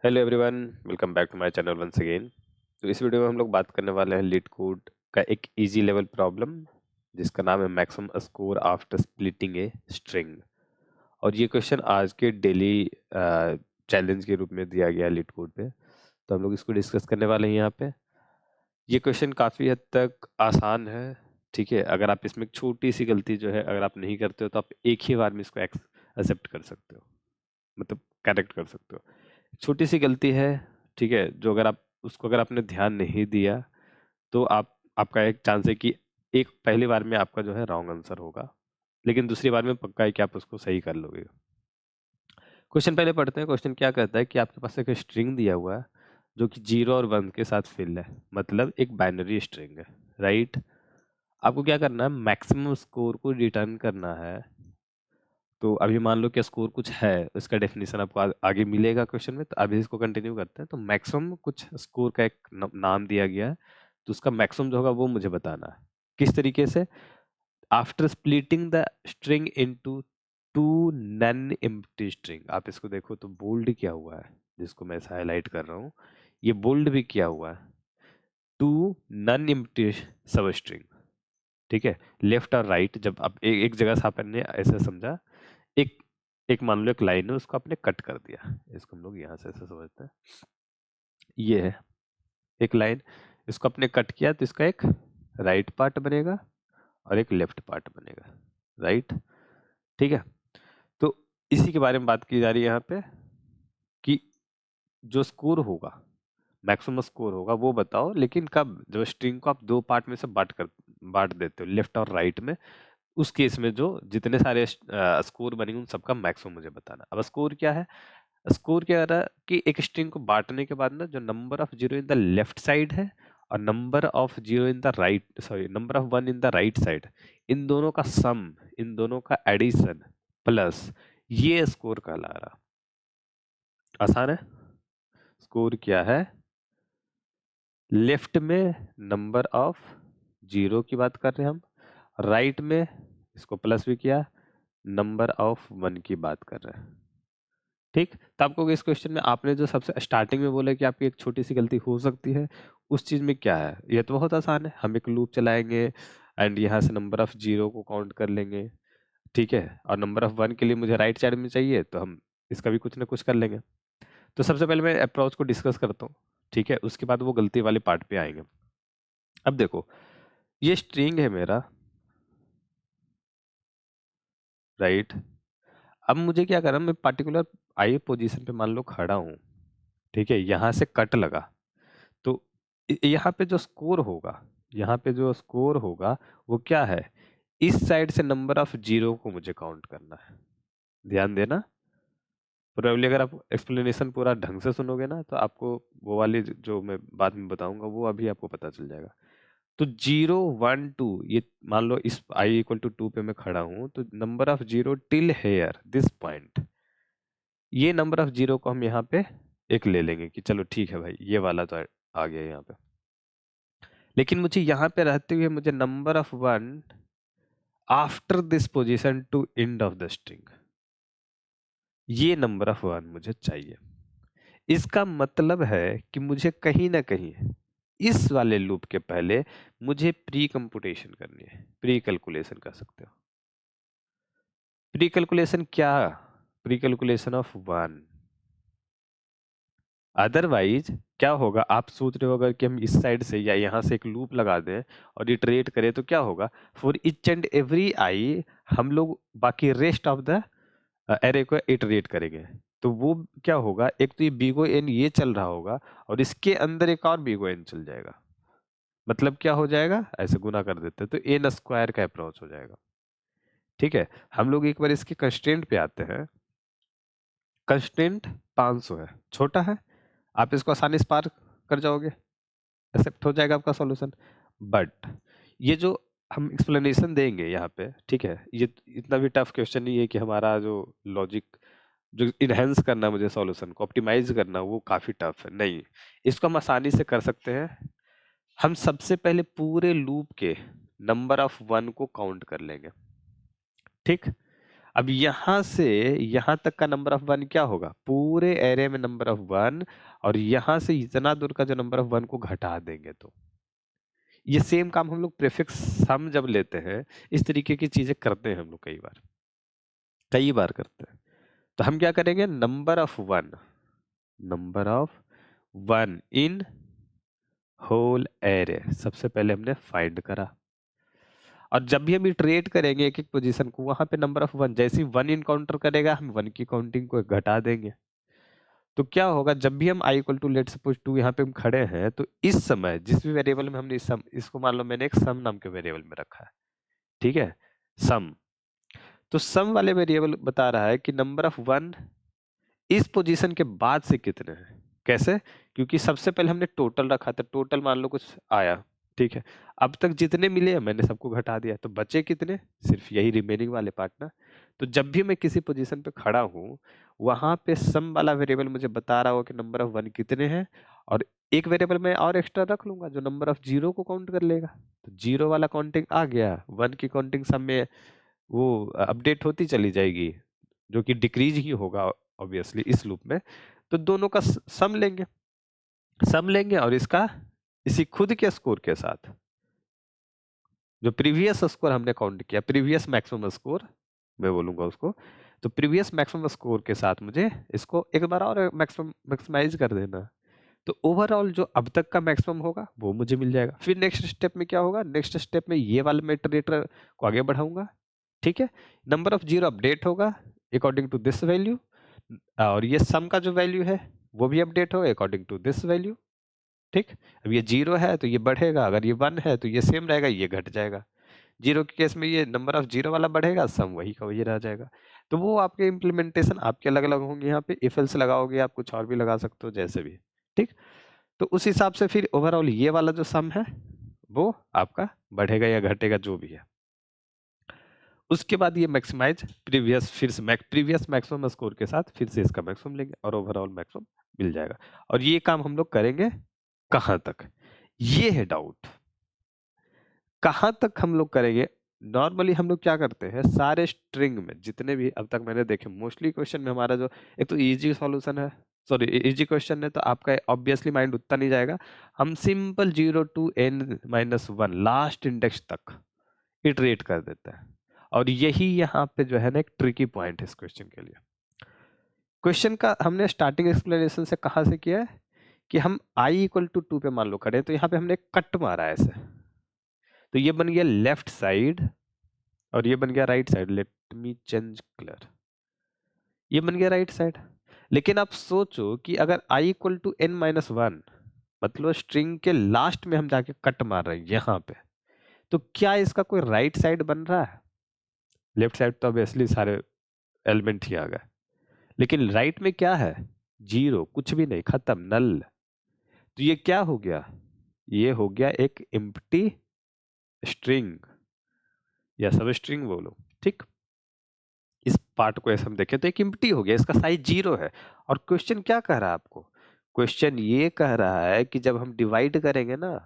Hello everyone, welcome back to my channel once again. तो इस video में हम लोग बात करने वाले हैं लीड कोड का एक इजी लेवल प्रॉब्लम जिसका नाम है maximum score after splitting a string. और ये क्वेश्चन आज के डेली चैलेंज के रूप में दिया गया है लीड कोड पे। तो हम लोग इसको डिस्कस करने वाले हैं यहाँ पे। ये क्वेश्चन काफ़ी हद तक आसान है। ठीक है, अगर आप इसमें एक छोटी सी गलती जो है अगर आप नहीं करते हो तो आप एक ही बार में इसको एक्सेप्ट कर सकते हो, मतलब करेक्ट कर सकते हो। छोटी सी गलती है, ठीक है, जो अगर आपने ध्यान नहीं दिया तो आपका एक चांस है कि एक पहली बार में आपका जो है रॉन्ग आंसर होगा, लेकिन दूसरी बार में पक्का है कि आप उसको सही कर लोगे। क्वेश्चन पहले पढ़ते हैं। क्वेश्चन क्या कहता है कि आपके पास एक स्ट्रिंग दिया हुआ है जो कि 0 और 1 के साथ फिल है, मतलब एक बाइनरी स्ट्रिंग है, राइट। आपको क्या करना है, मैक्सिमम स्कोर को रिटर्न करना है। तो अभी मान लो कि स्कोर कुछ है, इसका डेफिनेशन आपको आगे मिलेगा क्वेश्चन में, तो अभी इसको कंटिन्यू करते हैं। तो मैक्सिमम कुछ स्कोर का एक नाम दिया गया है, तो उसका मैक्सिमम जो होगा वो मुझे बताना है। किस तरीके से? After splitting the string into two non empty string. आप इसको देखो तो बोल्ड किया हुआ है, जिसको मैं हाईलाइट कर रहा हूँ, ये बोल्ड भी किया हुआ है। Two non empty substring, ठीक है, लेफ्ट और राइट। जब आप एक जगह से आपने ऐसे समझा, एक एक मान लो एक लाइन है, उसको आपने कट कर दिया, इसको हम लोग यहाँ से ऐसे समझते हैं। ये है एक लाइन, इसको आपने कट किया तो इसका एक राइट पार्ट बनेगा और एक लेफ्ट पार्ट बनेगा, राइट। ठीक है, तो इसी के बारे में बात की जा रही है यहाँ पे कि जो स्कोर होगा, मैक्सिमम स्कोर होगा वो बताओ, लेकिन कब? जब स्ट्रिंग को आप दो पार्ट में से बांट देते हो, लेफ्ट और राइट में। उस केस में जो जितने सारे स्कोर बनेंगे उन सबका मैक्सिमम मुझे बताना। अब स्कोर क्या है? स्कोर क्या रहा कि एक स्ट्रिंग को बांटने के बाद ना, जो number of zero in the left side है और number of zero in the right, sorry, number of one in the right side, इन दोनों का सम, इन दोनों का एडिशन प्लस, ये स्कोर कहला रहा। आसान है। स्कोर क्या है? लेफ्ट में नंबर ऑफ जीरो की बात कर रहे हैं हम, राइट में इसको प्लस भी किया, नंबर ऑफ वन की बात कर रहे हैं। ठीक, तो आपको इस क्वेश्चन में आपने जो सबसे स्टार्टिंग में बोला कि आपकी एक छोटी सी गलती हो सकती है, उस चीज में क्या है? ये तो बहुत आसान है। हम एक लूप चलाएंगे एंड यहाँ से नंबर ऑफ जीरो को काउंट कर लेंगे, ठीक है, और नंबर ऑफ वन के लिए मुझे राइट साइड में चाहिए, तो हम इसका भी कुछ ना कुछ कर लेंगे। तो सबसे पहले मैं अप्रोच को डिस्कस करता हूँ, ठीक है, उसके बाद वो गलती वाले पार्ट पे आएंगे। अब देखो, ये स्ट्रिंग है मेरा, राइट। अब मुझे क्या करना, मैं पर्टिकुलर आई पोजीशन पे मान लो खड़ा हूँ, ठीक है, यहाँ से कट लगा, तो यहाँ पे जो स्कोर होगा, यहाँ पे जो स्कोर होगा वो क्या है? इस साइड से नंबर ऑफ जीरो को मुझे काउंट करना है। ध्यान देना, प्रोबेबली अगर आप एक्सप्लेनेशन पूरा ढंग से सुनोगे ना, तो आपको वो वाली जो मैं बाद में बताऊंगा वो अभी आपको पता चल जाएगा। तो 0 1 2, ये मान लो इस आई इक्वल टू 2 पे मैं खड़ा हूँ, तो number of zero till here this point, ये नंबर ऑफ जीरो को हम यहाँ पे एक ले लेंगे कि चलो ठीक है भाई, ये वाला तो आ गया यहाँ पे। लेकिन मुझे यहाँ पे रहते हुए मुझे number of one after this position to end of the string, ये नंबर ऑफ वन मुझे चाहिए। इसका मतलब है कि मुझे कहीं ना कहीं इस वाले लूप के पहले मुझे प्री कंपुटेशन करनी है, प्री कैलकुलेशन कर सकते हो। प्री कैलकुलेशन क्या? Pre calculation of one. Otherwise क्या होगा, आप सोच रहे हो अगर कि हम इस साइड से या यहाँ से एक लूप लगा दें और इटरेट करें तो क्या होगा? For each and every I हम लोग बाकी रेस्ट ऑफ द एरे को इटरेट करेंगे। तो वो क्या होगा, एक तो ये बिगो एन ये चल रहा होगा और इसके अंदर एक और बिगो एन चल जाएगा। मतलब क्या हो जाएगा, ऐसे गुना कर देते तो एन स्क्वायर का अप्रोच हो जाएगा। ठीक है, हम लोग एक बार इसके कंस्ट्रेंट पे आते हैं। कंस्ट्रेंट 500 है, छोटा है, आप इसको आसानी से पार कर जाओगे, एक्सेप्ट हो जाएगा आपका सॉल्यूशन। बट ये जो हम एक्सप्लेनेशन देंगे यहाँ पे, ठीक है, ये इतना भी टफ क्वेश्चन नहीं है कि हमारा जो लॉजिक जो इनहेंस करना, मुझे सॉल्यूशन को ऑप्टिमाइज करना, वो काफी टफ है नहीं। इसको हम आसानी से कर सकते हैं। हम सबसे पहले पूरे लूप के नंबर ऑफ वन को काउंट कर लेंगे, ठीक। अब यहां से यहां तक का नंबर ऑफ वन क्या होगा, पूरे एरे में नंबर ऑफ वन, और यहां से इतना दूर का जो नंबर ऑफ वन को घटा देंगे। तो ये सेम काम हम लोग प्रीफिक्स सम जब लेते हैं, इस तरीके की चीजें करते हैं हम लोग, कई बार करते हैं। तो हम क्या करेंगे, number of one in whole array सबसे पहले हमने फाइंड करा, और जब भी हम इटरेट करेंगे एक एक पोजीशन को, वहां पे नंबर ऑफ वन, जैसे ही वन इनकाउंटर करेगा हम वन की काउंटिंग को घटा देंगे। तो क्या होगा, जब भी हम i equal to let suppose 2 यहाँ पे हम खड़े हैं, तो इस समय जिस भी वेरिएबल में हमने सम, इसको मान लो मैंने एक सम नाम के वेरिएबल में रखा है, ठीक है, सम। तो सम वाले वेरिएबल बता रहा है कि नंबर ऑफ वन इस पोजीशन के बाद से कितने हैं। कैसे, क्योंकि सबसे पहले हमने टोटल रखा था, टोटल मान लो कुछ आया, ठीक है, अब तक जितने मिले हैं मैंने सबको घटा दिया, तो बचे कितने, सिर्फ यही रिमेनिंग वाले पार्ट ना। तो जब भी मैं किसी पोजीशन पे खड़ा हूँ, वहां पे सम वाला वेरिएबल मुझे बता रहा हो कि नंबर ऑफ वन कितने हैं, और एक वेरिएबल मैं और एक्स्ट्रा रख लूंगा जो नंबर ऑफ जीरो को काउंट कर लेगा। तो जीरो वाला काउंटिंग आ गया, वन की काउंटिंग सम में वो अपडेट होती चली जाएगी, जो कि डिक्रीज ही होगा ऑब्वियसली इस लूप में। तो दोनों का सम लेंगे और इसका इसी खुद के स्कोर के साथ, जो प्रीवियस स्कोर हमने काउंट किया, प्रीवियस मैक्सिमम स्कोर मैं बोलूंगा उसको, तो प्रीवियस मैक्सिमम स्कोर के साथ मुझे इसको एक बार और मैक्सिमाइज कर देना। तो ओवरऑल जो अब तक का मैक्सिमम होगा वो मुझे मिल जाएगा। फिर नेक्स्ट स्टेप में क्या होगा, नेक्स्ट स्टेप में ये वाले मैं इटरेटर को आगे बढ़ाऊंगा, ठीक है, नंबर ऑफ जीरो अपडेट होगा अकॉर्डिंग टू दिस वैल्यू, और ये सम का जो वैल्यू है वो भी अपडेट होगा अकॉर्डिंग टू दिस वैल्यू, ठीक। अब ये जीरो है तो ये बढ़ेगा, अगर ये वन है तो ये सेम रहेगा, ये घट जाएगा। जीरो के केस में ये नंबर ऑफ जीरो वाला बढ़ेगा, सम वही का वही रह जाएगा। तो वो आपके इम्प्लीमेंटेशन आपके अलग अलग होंगे, यहाँ पे इफ एल्स लगाओगे आप, कुछ और भी लगा सकते हो जैसे भी, ठीक। तो उस हिसाब से फिर ओवरऑल ये वाला जो सम है वो आपका बढ़ेगा या घटेगा जो भी है। उसके बाद ये मैक्सिमाइज प्रीवियस, फिर से प्रीवियस मैक्सिमम स्कोर के साथ फिर से इसका मैक्सिमम लेंगे और ओवरऑल मैक्सिमम मिल जाएगा। और ये काम हम लोग करेंगे कहां तक, ये है डाउट, कहां तक हम लोग करेंगे। नॉर्मली हम लोग क्या करते हैं, सारे स्ट्रिंग में जितने भी अब तक मैंने देखे, मोस्टली क्वेश्चन में हमारा जो एक तो इजी सॉल्यूशन है, सॉरी इजी क्वेश्चन है, तो आपका ऑब्वियसली माइंड उतना नहीं जाएगा। हम simple 0 to n-1 last index तक इटरेट कर देते हैं, और यही यहाँ पे जो है ना एक ट्रिकी पॉइंट है इस क्वेश्चन के लिए। क्वेश्चन का हमने स्टार्टिंग एक्सप्लेनेशन से कहाँ से किया है कि हम i इक्वल टू 2 पे मान लो खड़े, तो यहाँ पे हमने कट मारा है ऐसे, तो ये बन गया लेफ्ट साइड और ये बन गया right side. Let me change colour, ये बन गया राइट साइड। लेकिन आप सोचो कि अगर i इक्वल टू n-1, मतलब स्ट्रिंग के लास्ट में हम जाके कट मार रहे हैं यहाँ पे, तो क्या इसका कोई राइट साइड बन रहा है? लेफ्ट साइड तो ऑब्वियसली सारे एलिमेंट ही आ गए, लेकिन राइट में क्या है, जीरो, कुछ भी नहीं, खत्म, नल। तो ये क्या हो गया, ये हो गया एक एम्प्टी स्ट्रिंग या सब स्ट्रिंग बोलो, ठीक। इस पार्ट को ऐसे हम देखें तो एक एम्प्टी हो गया, इसका साइज जीरो है। और क्वेश्चन क्या कह रहा है आपको, क्वेश्चन ये कह रहा है कि जब हम डिवाइड करेंगे ना,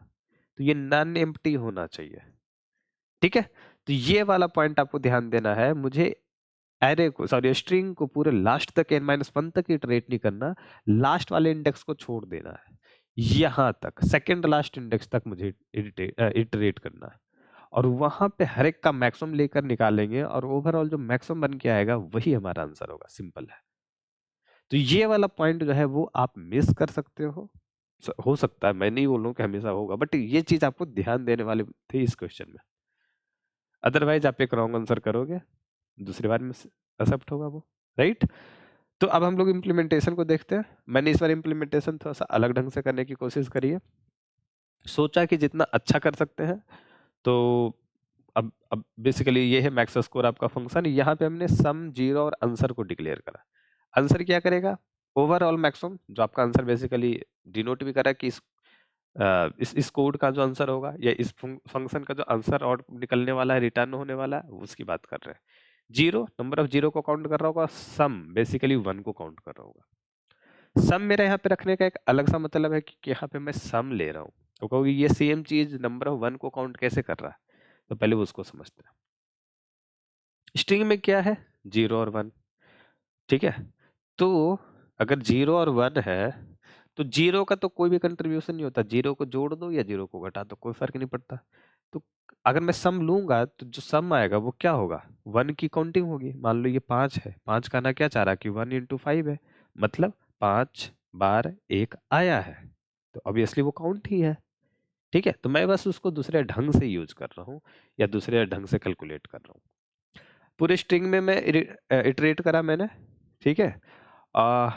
तो ये नॉन एम्प्टी होना चाहिए, ठीक है। तो ये वाला पॉइंट आपको ध्यान देना है, मुझे एरे को, सॉरी स्ट्रिंग को पूरे लास्ट तक n-1 तक इटरेट नहीं करना, लास्ट वाले इंडेक्स को छोड़ देना है, यहां तक सेकंड लास्ट इंडेक्स तक मुझे इटरेट करना है, और वहां पे हर एक का मैक्सिमम लेकर निकालेंगे, और ओवरऑल जो मैक्सिमम बन के आएगा वही हमारा आंसर होगा, सिंपल है। तो ये वाला पॉइंट जो है वो आप मिस कर सकते हो सकता है, मैं नहीं बोल रहा हूँ कि हमेशा होगा, बट ये चीज आपको ध्यान देने वाली थी इस क्वेश्चन में। अदरवाइज आप एक रॉन्ग आंसर करोगे, दूसरी बार में एक्सेप्ट होगा वो, राइट। तो अब हम लोग इम्प्लीमेंटेशन को देखते हैं। मैंने इस बार इम्प्लीमेंटेशन थोड़ा सा अलग ढंग से करने की कोशिश करी है, सोचा कि जितना अच्छा कर सकते हैं। तो अब बेसिकली ये है मैक्स स्कोर आपका फंक्शन, यहाँ पे हमने सम, जीरो और आंसर को डिक्लेयर करा। आंसर क्या करेगा, ओवरऑल मैक्सिमम, जो आपका आंसर बेसिकली डिनोट भी करा कि इस कोड का जो आंसर होगा या इस फंक्शन का जो आंसर और निकलने वाला है, रिटर्न होने वाला है, उसकी बात कर रहे हैं। जीरो, नंबर ऑफ जीरो को काउंट कर रहा होगा, सम बेसिकली वन को काउंट कर रहा होगा। सम मेरा यहाँ पे रखने का एक अलग सा मतलब है कि यहाँ पे मैं सम ले रहा हूँ, तो कहोगे ये सेम चीज नंबर ऑफ वन को काउंट कैसे कर रहा है, तो पहले वो उसको समझते हैं। स्ट्रिंग में क्या है, 0 और 1, ठीक है? तो अगर 0 और 1 है, तो 0 का तो कोई भी कंट्रीब्यूशन नहीं होता, 0 को जोड़ दो या 0 को घटा दो, कोई फ़र्क नहीं पड़ता। तो अगर मैं सम लूँगा, तो जो सम आएगा वो क्या होगा? 1 की काउंटिंग होगी। मान लो ये 5 है, 5 का ना क्या चाह रहा है कि 1 इंटू 5 है, मतलब 5 बार 1 आया है, तो ऑब्वियसली वो काउंट ही है, ठीक है? तो मैं बस उसको दूसरे ढंग से यूज़ कर रहा हूँ या दूसरे ढंग से कैलकुलेट कर रहा हूँ। पूरे स्ट्रिंग में मैं इटरेट करा मैंने, ठीक है? अ,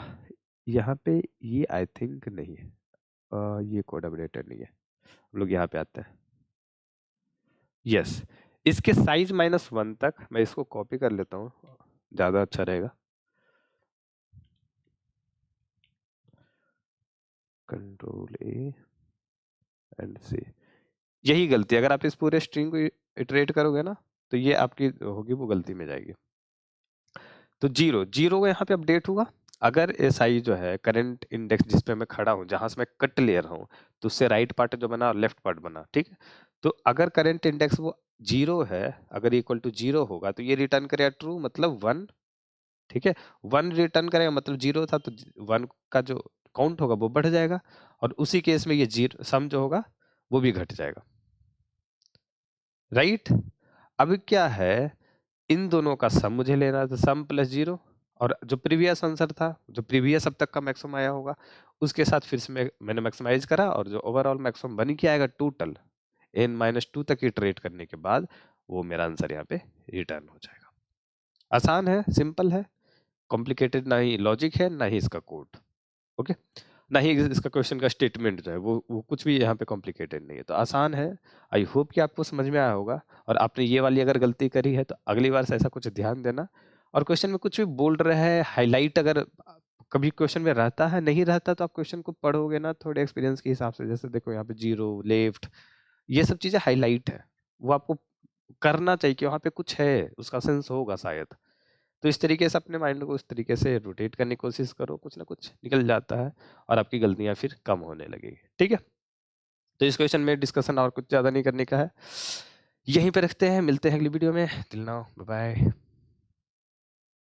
यहाँ पे ये आई थिंक नहीं है, ये कोड अपडेटेड नहीं है। हम लोग यहाँ पे आते हैं। यस, इसके साइज -1 तक मैं इसको कॉपी कर लेता हूँ, ज़्यादा अच्छा रहेगा। कंट्रोल ए एंड सी। यही गलती, अगर आप इस पूरे स्ट्रिंग को इटरेट करोगे ना, तो ये आपकी होगी वो गलती में जाएगी। तो 0 0 यहाँ पे अपडेट हुआ। अगर एसआई जो है करंट इंडेक्स जिस पे मैं खड़ा हूँ, जहां से मैं कट ले रहा हूँ, तो उससे राइट पार्ट जो बना और लेफ्ट पार्ट बना, ठीक है? तो अगर करंट इंडेक्स वो 0 है, अगर इक्वल टू 0 होगा, तो ये रिटर्न करेगा ट्रू, मतलब 1, ठीक है? 1 रिटर्न करेगा, मतलब 0 था, तो 1 का जो काउंट होगा वो बढ़ जाएगा, और उसी केस में ये जीरो सम जो होगा वो भी घट जाएगा, राइट? अब क्या है, इन दोनों का सम मुझे लेना है, तो सम प्लस 0, और जो प्रीवियस आंसर था, जो प्रीवियस अब तक का मैक्सिमम आया होगा, उसके साथ फिर से मैंने मैक्सिमाइज करा, और जो ओवरऑल मैक्सिमम बन के आएगा टोटल n-2 तक इटरेट करने के बाद, वो मेरा आंसर यहाँ पे रिटर्न हो जाएगा। आसान है, सिंपल है, कॉम्प्लिकेटेड ना ही लॉजिक है, ना ही इसका कोड, ओके? ना ही इसका क्वेश्चन का स्टेटमेंट जो है वो कुछ भी यहाँ पे कॉम्प्लिकेटेड नहीं है, तो आसान है। आई होप कि आपको समझ में आया होगा, और आपने ये वाली अगर गलती करी है तो अगली बार से ऐसा कुछ ध्यान देना, और क्वेश्चन में कुछ भी बोल रहा है हाईलाइट, अगर कभी क्वेश्चन में रहता है, नहीं रहता, तो आप क्वेश्चन को पढ़ोगे ना थोड़े एक्सपीरियंस के हिसाब से, जैसे देखो यहाँ पे 0 लेफ्ट, ये सब चीजें हाईलाइट है, वो आपको करना चाहिए कि वहाँ पे कुछ है, उसका सेंस होगा शायद। तो इस तरीके से अपने माइंड को उस तरीके से रोटेट करने की कोशिश करो, कुछ ना कुछ निकल जाता है, और आपकी गलतियां फिर कम होने लगेगी, ठीक है? तो इस क्वेश्चन में डिस्कशन और कुछ ज़्यादा नहीं करने का है, यहीं पे रखते हैं, मिलते हैं अगली वीडियो में। Till now bye bye.